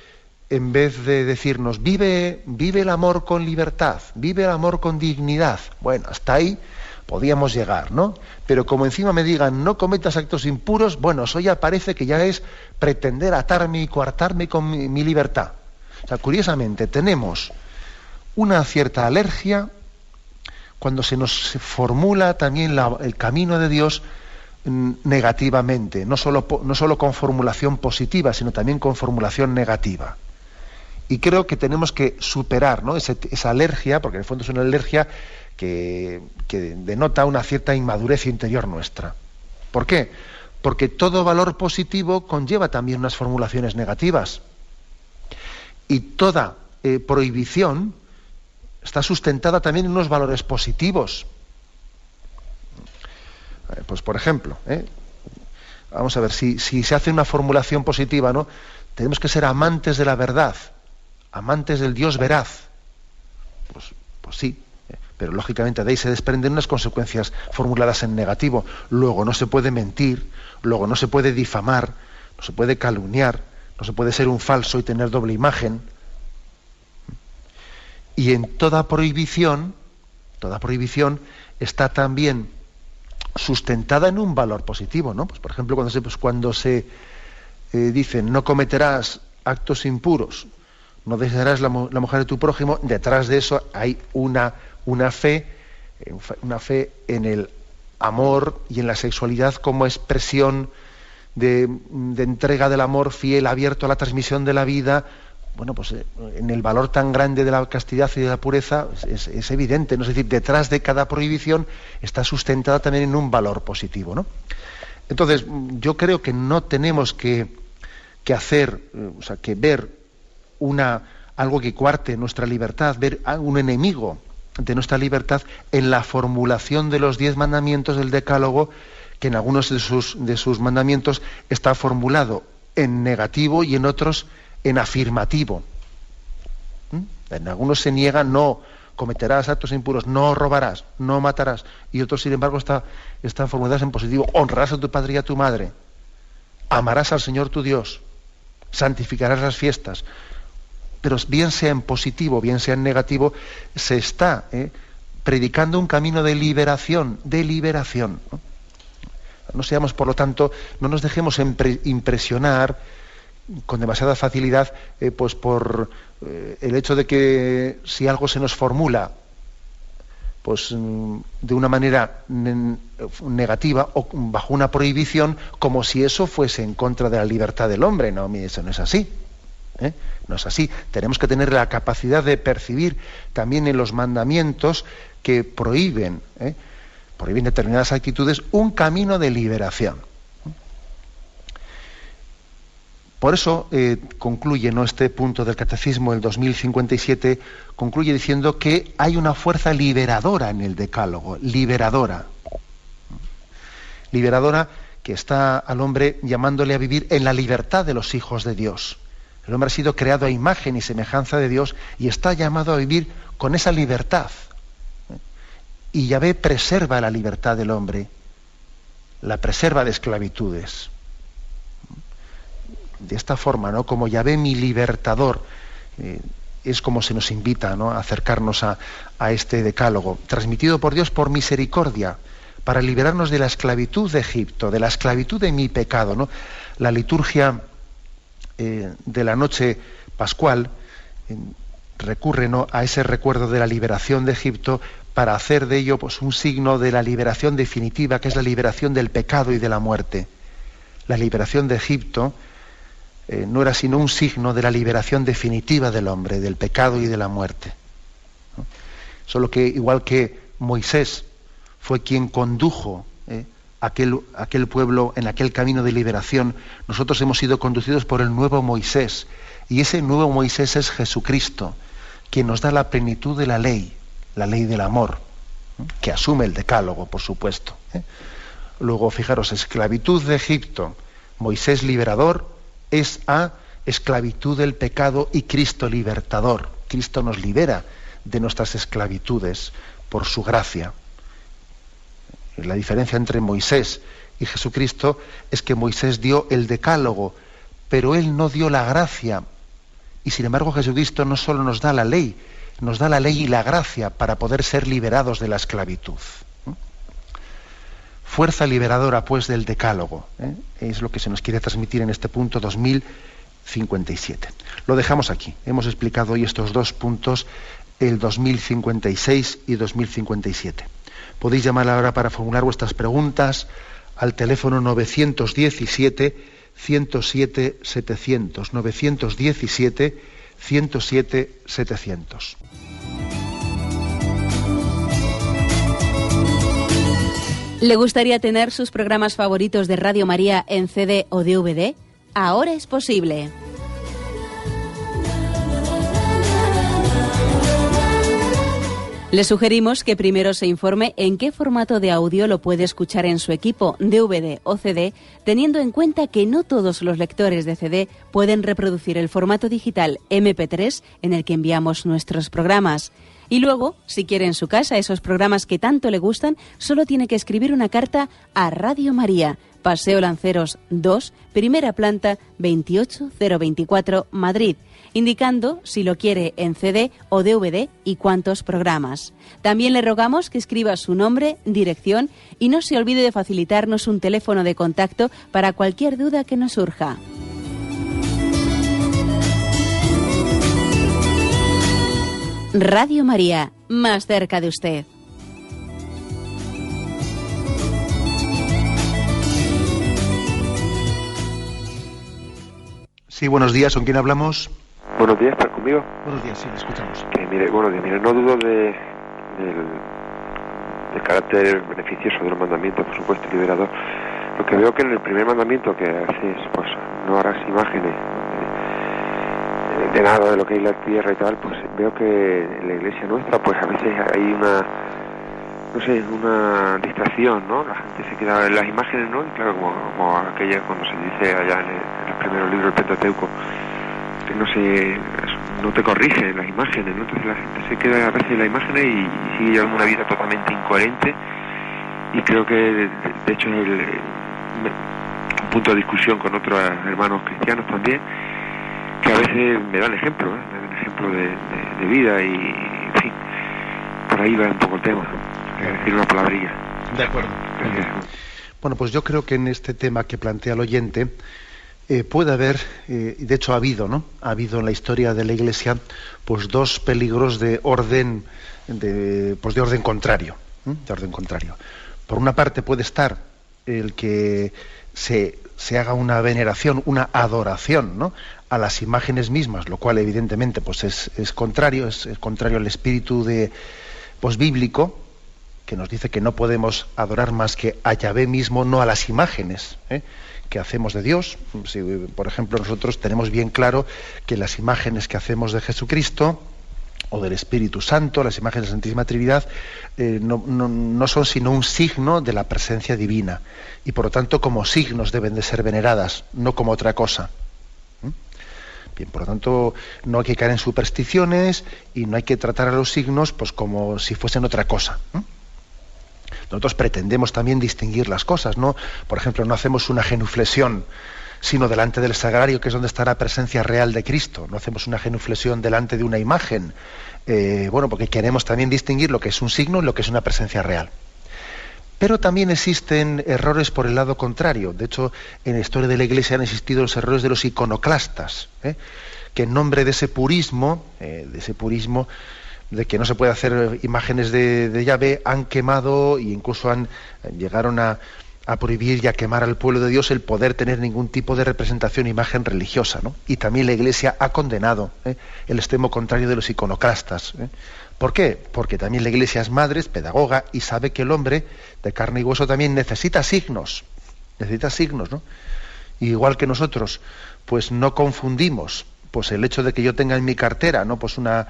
en vez de decirnos vive el amor con libertad, vive el amor con dignidad, bueno, hasta ahí podíamos llegar, ¿no? Pero como encima me digan no cometas actos impuros, bueno, eso ya parece que ya es pretender atarme y coartarme con mi libertad. O sea, curiosamente tenemos una cierta alergia cuando se nos formula también el camino de Dios negativamente, no solo con formulación positiva, sino también con formulación negativa. Y creo que tenemos que superar, ¿no?, esa alergia, porque en el fondo es una alergia que denota una cierta inmadurez interior nuestra. ¿Por qué? Porque todo valor positivo conlleva también unas formulaciones negativas. Y toda prohibición está sustentada también en unos valores positivos. Pues por ejemplo, vamos a ver, si se hace una formulación positiva, ¿no?, tenemos que ser amantes de la verdad, amantes del Dios veraz. Pues sí, pero lógicamente de ahí se desprenden unas consecuencias formuladas en negativo. Luego no se puede mentir, luego no se puede difamar, no se puede calumniar, no se puede ser un falso y tener doble imagen. Y en toda prohibición está también sustentada en un valor positivo, ¿no? Pues por ejemplo, cuando se dicen no cometerás actos impuros, no desearás la mujer de tu prójimo, detrás de eso hay una fe en el amor y en la sexualidad como expresión de entrega del amor fiel, abierto a la transmisión de la vida. Bueno, pues en el valor tan grande de la castidad y de la pureza es evidente, ¿no? Es decir, detrás de cada prohibición está sustentada también en un valor positivo, ¿no? Entonces, yo creo que no tenemos que ver algo que coarte nuestra libertad, ver a un enemigo de nuestra libertad en la formulación de los 10 mandamientos del Decálogo, que en algunos de sus mandamientos está formulado en negativo y en otros en afirmativo. En algunos se niega, no cometerás actos impuros, no robarás, no matarás, y otros, sin embargo, están formuladas en positivo: honrarás a tu padre y a tu madre, amarás al Señor tu Dios, santificarás las fiestas. Pero bien sea en positivo, bien sea en negativo, se está predicando un camino de liberación, ¿no? No seamos, por lo tanto, no nos dejemos impresionar con demasiada facilidad pues por el hecho de que si algo se nos formula pues de una manera negativa o bajo una prohibición, como si eso fuese en contra de la libertad del hombre. No, eso no es así. No es así. Tenemos que tener la capacidad de percibir también en los mandamientos que prohíben determinadas actitudes, un camino de liberación. Por eso concluye, ¿no?, este punto del Catecismo, el 2057, concluye diciendo que hay una fuerza liberadora en el Decálogo, liberadora que está al hombre llamándole a vivir en la libertad de los hijos de Dios. El hombre ha sido creado a imagen y semejanza de Dios y está llamado a vivir con esa libertad. Y Yahvé preserva la libertad del hombre, la preserva de esclavitudes. De esta forma, ¿no?, como Yahvé mi libertador, es como se nos invita, ¿no?, a acercarnos a este Decálogo, transmitido por Dios por misericordia, para liberarnos de la esclavitud de Egipto, de la esclavitud de mi pecado, ¿no? La liturgia de la noche pascual recurre, ¿no?, a ese recuerdo de la liberación de Egipto para hacer de ello, pues, un signo de la liberación definitiva, que es la liberación del pecado y de la muerte. La liberación de Egipto no era sino un signo de la liberación definitiva del hombre, del pecado y de la muerte, ¿no? Solo que, igual que Moisés fue quien condujo aquel pueblo en aquel camino de liberación, nosotros hemos sido conducidos por el nuevo Moisés, y ese nuevo Moisés es Jesucristo, quien nos da la plenitud de la ley del amor, que asume el decálogo, por supuesto. Luego, fijaros, esclavitud de Egipto, Moisés liberador, es a esclavitud del pecado y Cristo libertador. Cristo nos libera de nuestras esclavitudes por su gracia. La diferencia entre Moisés y Jesucristo es que Moisés dio el decálogo, pero él no dio la gracia. Y sin embargo Jesucristo no solo nos da la ley y la gracia para poder ser liberados de la esclavitud. Fuerza liberadora, pues, del decálogo, es lo que se nos quiere transmitir en este punto 2057. Lo dejamos aquí. Hemos explicado hoy estos dos puntos, el 2056 y 2057. Podéis llamar ahora para formular vuestras preguntas al teléfono 917-107-700, 917-107-700. ¿Le gustaría tener sus programas favoritos de Radio María en CD o DVD? Ahora es posible. Le sugerimos que primero se informe en qué formato de audio lo puede escuchar en su equipo, DVD o CD, teniendo en cuenta que no todos los lectores de CD pueden reproducir el formato digital MP3 en el que enviamos nuestros programas. Y luego, si quiere en su casa esos programas que tanto le gustan, solo tiene que escribir una carta a Radio María, Paseo Lanceros 2, primera planta, 28024, Madrid, indicando si lo quiere en CD o DVD y cuántos programas. También le rogamos que escriba su nombre, dirección y no se olvide de facilitarnos un teléfono de contacto para cualquier duda que nos surja. Radio María, más cerca de usted. Sí, buenos días, ¿con quién hablamos? Buenos días, ¿estás conmigo? Buenos días, sí, le escuchamos. Mire, no dudo del carácter beneficioso de los mandamientos, por supuesto, liberador. Lo que veo que en el primer mandamiento que haces, pues no harás imágenes de nada de lo que hay en la tierra y tal, pues veo que en la iglesia nuestra, pues a veces hay una distracción, ¿no? La gente se queda en las imágenes, ¿no? Y claro, como aquella cuando se dice allá en los primeros libros del Pentateuco, que no te corrigen las imágenes, ¿no? Entonces la gente se queda a veces en las imágenes y sigue llevando una vida totalmente incoherente, y creo que de hecho es un punto de discusión con otros hermanos cristianos también, que a veces me dan ejemplo de vida, y en fin, por ahí va un poco el tema, decir una palabrilla. De acuerdo. Gracias. Bueno, pues yo creo que en este tema que plantea el oyente puede haber, de hecho ha habido en la historia de la Iglesia, pues dos peligros de orden contrario, de orden contrario. Por una parte puede estar el que se haga una veneración, una adoración, ¿no?, a las imágenes mismas, lo cual evidentemente pues es contrario al espíritu bíblico, que nos dice que no podemos adorar más que a Yahvé mismo, no a las imágenes que hacemos de Dios. Si, por ejemplo, nosotros tenemos bien claro que las imágenes que hacemos de Jesucristo o del Espíritu Santo, las imágenes de la Santísima Trinidad, no son sino un signo de la presencia divina, y por lo tanto como signos deben de ser veneradas, no como otra cosa. Bien, por lo tanto, no hay que caer en supersticiones y no hay que tratar a los signos pues como si fuesen otra cosa. Nosotros pretendemos también distinguir las cosas, ¿no? Por ejemplo, no hacemos una genuflexión sino delante del sagrario, que es donde está la presencia real de Cristo. No hacemos una genuflexión delante de una imagen, porque queremos también distinguir lo que es un signo y lo que es una presencia real. Pero también existen errores por el lado contrario. De hecho, en la historia de la Iglesia han existido los errores de los iconoclastas, que en nombre de ese purismo, de que no se puede hacer imágenes de Yahvé, han quemado e incluso llegaron a prohibir y a quemar al pueblo de Dios el poder tener ningún tipo de representación, imagen religiosa, ¿no? Y también la Iglesia ha condenado el extremo contrario de los iconoclastas. ¿Por qué? Porque también la Iglesia es madre, es pedagoga y sabe que el hombre de carne y hueso también necesita signos, ¿no? Y igual que nosotros, pues no confundimos pues el hecho de que yo tenga en mi cartera, ¿no?, pues una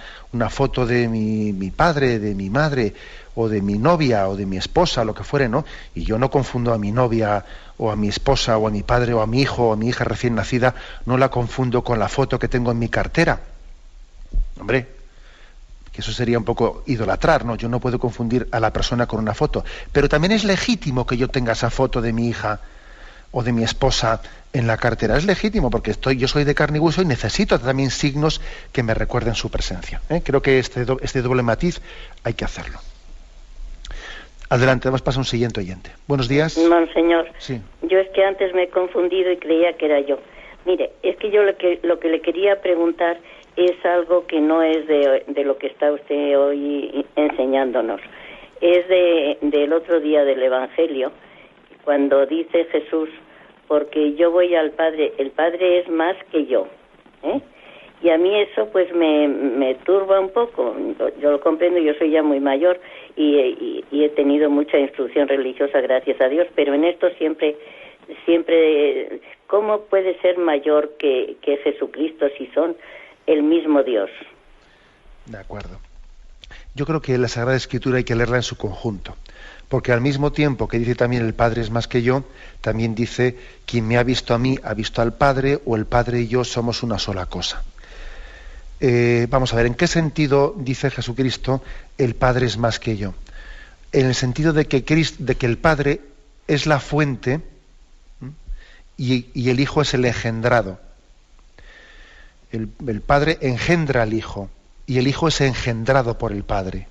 foto de mi padre, de mi madre, o de mi novia, o de mi esposa, lo que fuere, ¿no? Y yo no confundo a mi novia, o a mi esposa, o a mi padre, o a mi hijo, o a mi hija recién nacida, no la confundo con la foto que tengo en mi cartera. Hombre, que eso sería un poco idolatrar, ¿no? Yo no puedo confundir a la persona con una foto. Pero también es legítimo que yo tenga esa foto de mi hija o de mi esposa en la cartera. Es legítimo porque yo soy de carne y hueso y necesito también signos que me recuerden su presencia. Creo que este doble matiz hay que hacerlo. Adelante, vamos a pasar a un siguiente oyente. Buenos días. Monseñor, sí. Yo es que antes me he confundido y creía que era yo. Mire, es que yo lo que le quería preguntar es algo que no es de lo que está usted hoy enseñándonos. Es del otro día del Evangelio, cuando dice Jesús, porque yo voy al Padre, el Padre es más que yo. Y a mí eso pues me turba un poco. Yo lo comprendo, yo soy ya muy mayor y he tenido mucha instrucción religiosa, gracias a Dios, pero en esto siempre, ¿cómo puede ser mayor que Jesucristo si son el mismo Dios? De acuerdo. Yo creo que la Sagrada Escritura hay que leerla en su conjunto, porque al mismo tiempo que dice también el Padre es más que yo, también dice quien me ha visto a mí ha visto al Padre, o el Padre y yo somos una sola cosa. Vamos a ver, ¿en qué sentido dice Jesucristo el Padre es más que yo? En el sentido de que el Padre es la fuente y el Hijo es el engendrado. El Padre engendra al Hijo y el Hijo es engendrado por el Padre.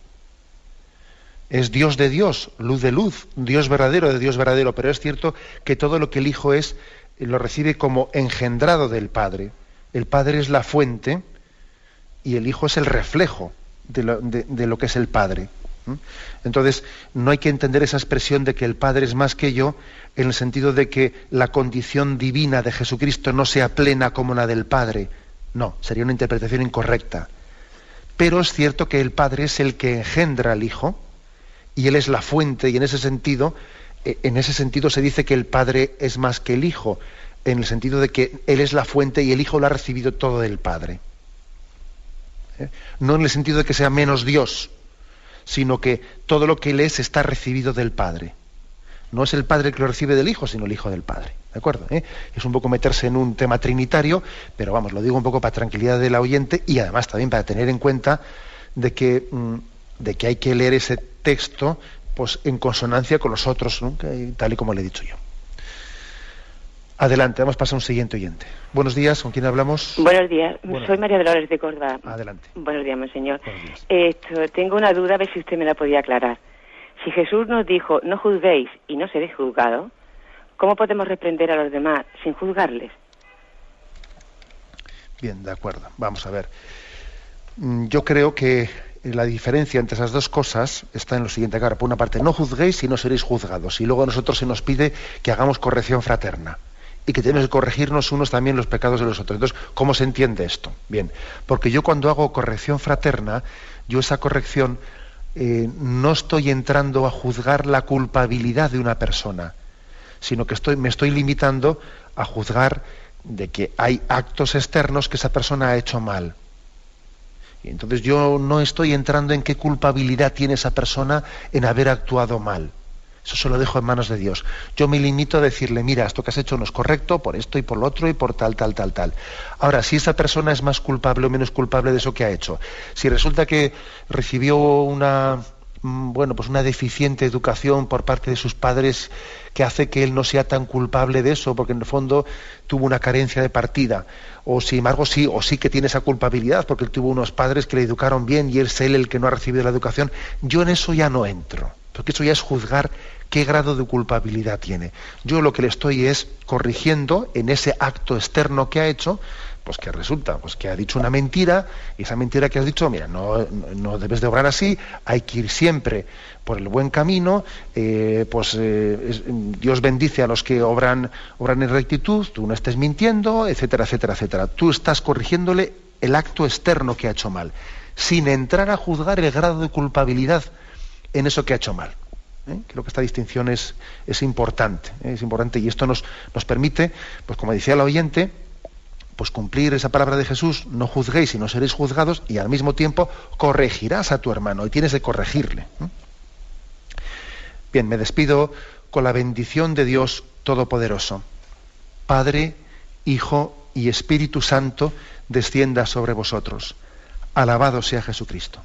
Es Dios de Dios, luz de luz, Dios verdadero de Dios verdadero, pero es cierto que todo lo que el Hijo es lo recibe como engendrado del Padre. El Padre es la fuente y el Hijo es el reflejo de lo que es el Padre. Entonces, no hay que entender esa expresión de que el Padre es más que yo en el sentido de que la condición divina de Jesucristo no sea plena como la del Padre. No, sería una interpretación incorrecta. Pero es cierto que el Padre es el que engendra al Hijo y Él es la fuente, y en ese sentido se dice que el Padre es más que el Hijo, en el sentido de que Él es la fuente y el Hijo lo ha recibido todo del Padre. No en el sentido de que sea menos Dios, sino que todo lo que Él es está recibido del Padre. No es el Padre el que lo recibe del Hijo, sino el Hijo del Padre. ¿De acuerdo? Es un poco meterse en un tema trinitario, pero vamos, lo digo un poco para tranquilidad del oyente y además también para tener en cuenta de que hay que leer ese texto pues en consonancia con los otros, ¿no? Tal y como le he dicho yo. Adelante, vamos a pasar a un siguiente oyente. Buenos días, ¿con quién hablamos? Buenos días, Buenos soy días. María Dolores de Córdoba. Adelante. Buenos días, monseñor. Buenos días. Tengo una duda, a ver si usted me la podía aclarar. Si Jesús nos dijo, no juzguéis y no seréis juzgados, ¿cómo podemos reprender a los demás sin juzgarles? Bien, de acuerdo. Vamos a ver. Yo creo que la diferencia entre esas dos cosas está en lo siguiente. Claro, por una parte, no juzguéis y no seréis juzgados. Y luego a nosotros se nos pide que hagamos corrección fraterna. Y que tenemos que corregirnos unos también los pecados de los otros. Entonces, ¿cómo se entiende esto? Bien, porque yo cuando hago corrección fraterna, yo esa corrección no estoy entrando a juzgar la culpabilidad de una persona, sino que me estoy limitando a juzgar de que hay actos externos que esa persona ha hecho mal. Y entonces yo no estoy entrando en qué culpabilidad tiene esa persona en haber actuado mal. Eso se lo dejo en manos de Dios. Yo me limito a decirle, mira, esto que has hecho no es correcto, por esto y por lo otro y por tal. Ahora, si esa persona es más culpable o menos culpable de eso que ha hecho, si resulta que recibió una deficiente educación por parte de sus padres que hace que él no sea tan culpable de eso, porque en el fondo tuvo una carencia de partida, o sin embargo sí que tiene esa culpabilidad, porque él tuvo unos padres que le educaron bien y es él el que no ha recibido la educación, yo en eso ya no entro, porque eso ya es juzgar qué grado de culpabilidad tiene. Yo lo que le estoy es corrigiendo en ese acto externo que ha hecho, pues que resulta pues que ha dicho una mentira, y esa mentira que has dicho, mira, no debes de obrar así, hay que ir siempre por el buen camino, Dios bendice a los que obran en rectitud, tú no estés mintiendo, etcétera, etcétera, etcétera. Tú estás corrigiéndole el acto externo que ha hecho mal, sin entrar a juzgar el grado de culpabilidad en eso que ha hecho mal. Creo que esta distinción es importante, es importante, y esto nos permite, pues como decía el oyente, pues cumplir esa palabra de Jesús: no juzguéis y no seréis juzgados, y al mismo tiempo corregirás a tu hermano, y tienes que corregirle. Bien, me despido con la bendición de Dios Todopoderoso. Padre, Hijo y Espíritu Santo, descienda sobre vosotros. Alabado sea Jesucristo.